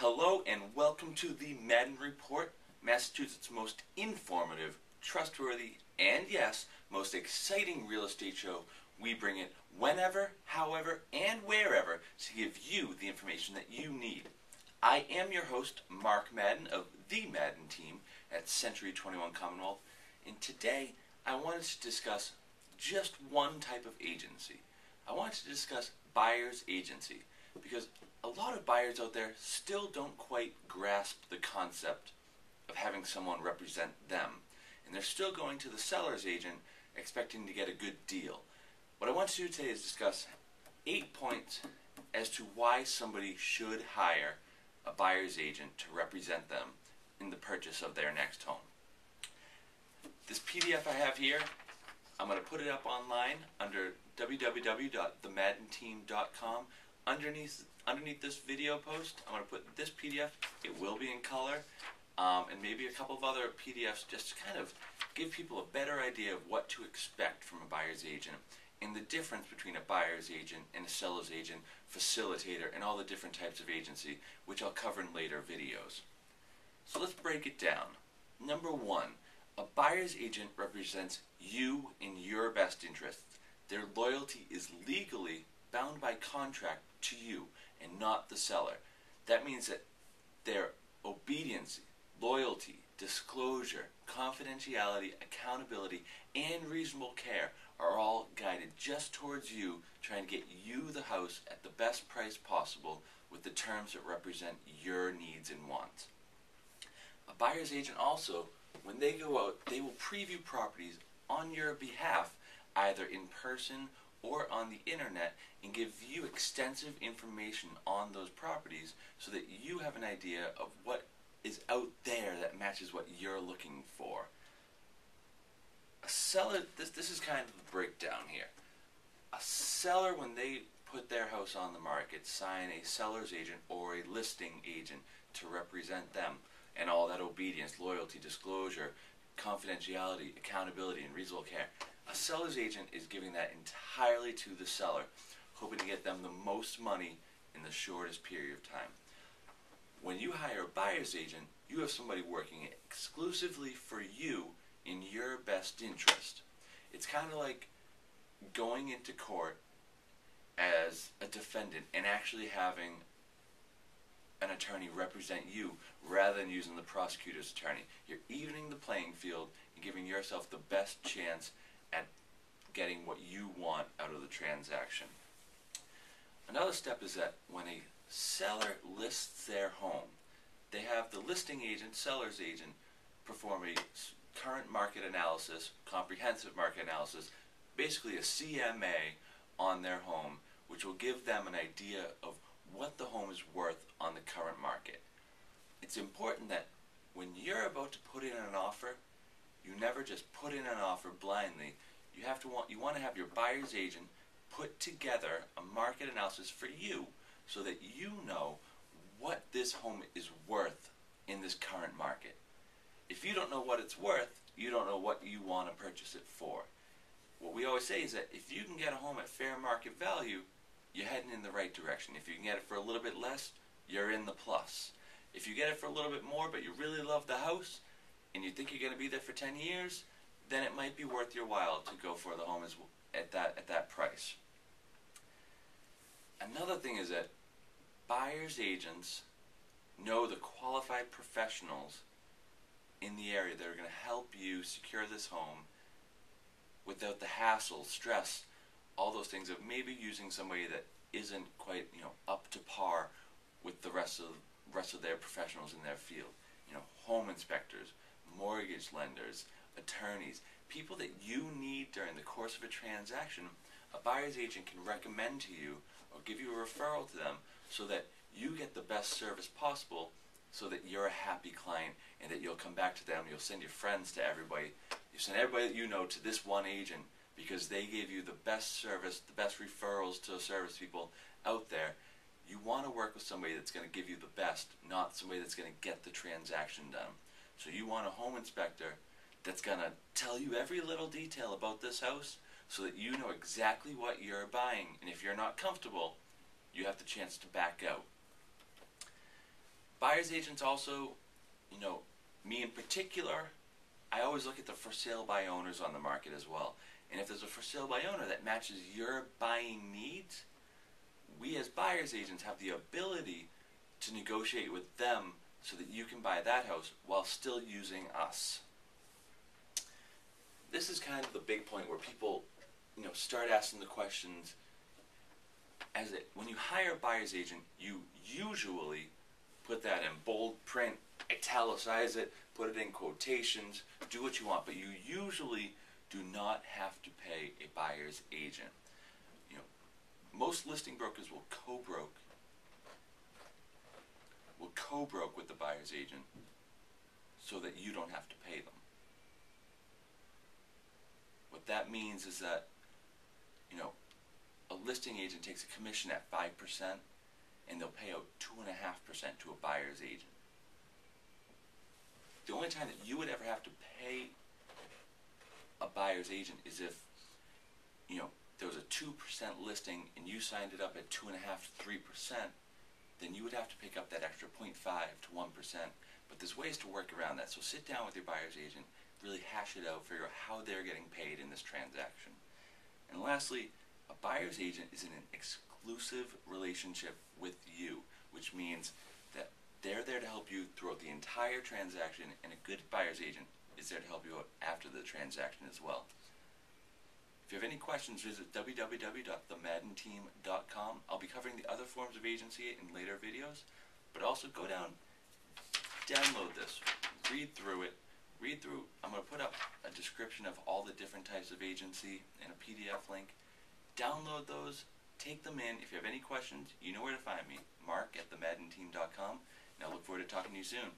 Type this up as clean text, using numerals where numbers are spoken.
Hello and welcome to the Madden Report, Massachusetts' most informative, trustworthy, and yes, most exciting real estate show. We bring it whenever, however, and wherever to give you the information that you need. I am your host, Mark Madden of the Madden team at Century 21 Commonwealth, and today I wanted to discuss just one type of agency. I wanted to discuss buyer's agency because a lot of buyers out there still don't quite grasp the concept of having someone represent them, and they're still going to the seller's agent expecting to get a good deal. What I want to do today is discuss 8 points as to why somebody should hire a buyer's agent to represent them in the purchase of their next home. This PDF I have here, I'm going to put it up online under www.themaddenteam.com. Underneath this video post, I'm going to put this PDF. It will be in color, and maybe a couple of other PDFs just to kind of give people a better idea of what to expect from a buyer's agent and the difference between a buyer's agent and a seller's agent, facilitator, and all the different types of agency, which I'll cover in later videos. So let's break it down. Number one, a buyer's agent represents you in your best interests. Their loyalty is legally bound by contract to you and not the seller. That means that their obedience, loyalty, disclosure, confidentiality, accountability, and reasonable care are all guided just towards you, trying to get you the house at the best price possible with the terms that represent your needs and wants. A buyer's agent also, when they go out, they will preview properties on your behalf, either in person or on the internet, and give you extensive information on those properties so that you have an idea of what is out there that matches what you're looking for. A seller, this is kind of the breakdown here. A seller, when they put their house on the market, sign a seller's agent or a listing agent to represent them, and all that obedience, loyalty, disclosure, confidentiality, accountability, and reasonable care. A seller's agent is giving that entirely to the seller, hoping to get them the most money in the shortest period of time. When you hire a buyer's agent, you have somebody working exclusively for you in your best interest. It's kind of like going into court as a defendant and actually having an attorney represent you rather than using the prosecutor's attorney. You're evening the playing field and giving yourself the best chance at getting what you want out of the transaction. Another step is that when a seller lists their home, they have the listing agent, seller's agent, perform a current market analysis, comprehensive market analysis, basically a CMA on their home, which will give them an idea of what the home is worth on the current market. It's important that when you're about to put in an offer, you never just put in an offer blindly. You want to have your buyer's agent put together a market analysis for you so that you know what this home is worth in this current market. If you don't know what it's worth, you don't know what you want to purchase it for. What we always say is that if you can get a home at fair market value, you're heading in the right direction. If you can get it for a little bit less, you're in the plus. If you get it for a little bit more but you really love the house and you think you're going to be there for 10 years, then it might be worth your while to go for the home at that price. Another thing is that buyer's agents know the qualified professionals in the area that are going to help you secure this home without the hassle, stress, all those things of maybe using somebody that isn't quite, up to par with the rest of their professionals in their field. Home inspectors, mortgage lenders, attorneys, people that you need during the course of a transaction. A buyer's agent can recommend to you or give you a referral to them so that you get the best service possible, so that you're a happy client and that you'll come back to them. You'll send your friends to everybody. You send everybody that you know to this one agent because they gave you the best service, the best referrals to service people out there. You want to work with somebody that's going to give you the best, not somebody that's going to get the transaction done. So you want a home inspector that's going to tell you every little detail about this house so that you know exactly what you're buying. And if you're not comfortable, you have the chance to back out. Buyer's agents also, you know, me in particular, I always look at the for sale by owners on the market as well. And if there's a for sale by owner that matches your buying needs, we as buyer's agents have the ability to negotiate with them so that you can buy that house while still using us. This is kind of the big point where people, you know, start asking the questions. When you hire a buyer's agent, you usually put that in bold print, italicize it, put it in quotations, do what you want, but you usually do not have to pay a buyer's agent. You know, most listing brokers will co-broke with the buyer's agent so that you don't have to pay them. What that means is that, you know, a listing agent takes a commission at 5% and they'll pay out 2.5% to a buyer's agent. The only time that you would ever have to pay a buyer's agent is if, you know, there was a 2% listing and you signed it up at 2.5% to 3%, then you would have to pick up that extra 0.5 to 1%. But there's ways to work around that. So sit down with your buyer's agent, really hash it out, figure out how they're getting paid in this transaction. And lastly, a buyer's agent is in an exclusive relationship with you, which means that they're there to help you throughout the entire transaction, and a good buyer's agent is there to help you out after the transaction as well. If you have any questions, visit www.themaddenteam.com. I'll be covering the other forms of agency in later videos, but also go down, download this, read through it, I'm going to put up a description of all the different types of agency and a PDF link. Download those, take them in. If you have any questions, you know where to find me, Mark at themaddenteam.com, and I look forward to talking to you soon.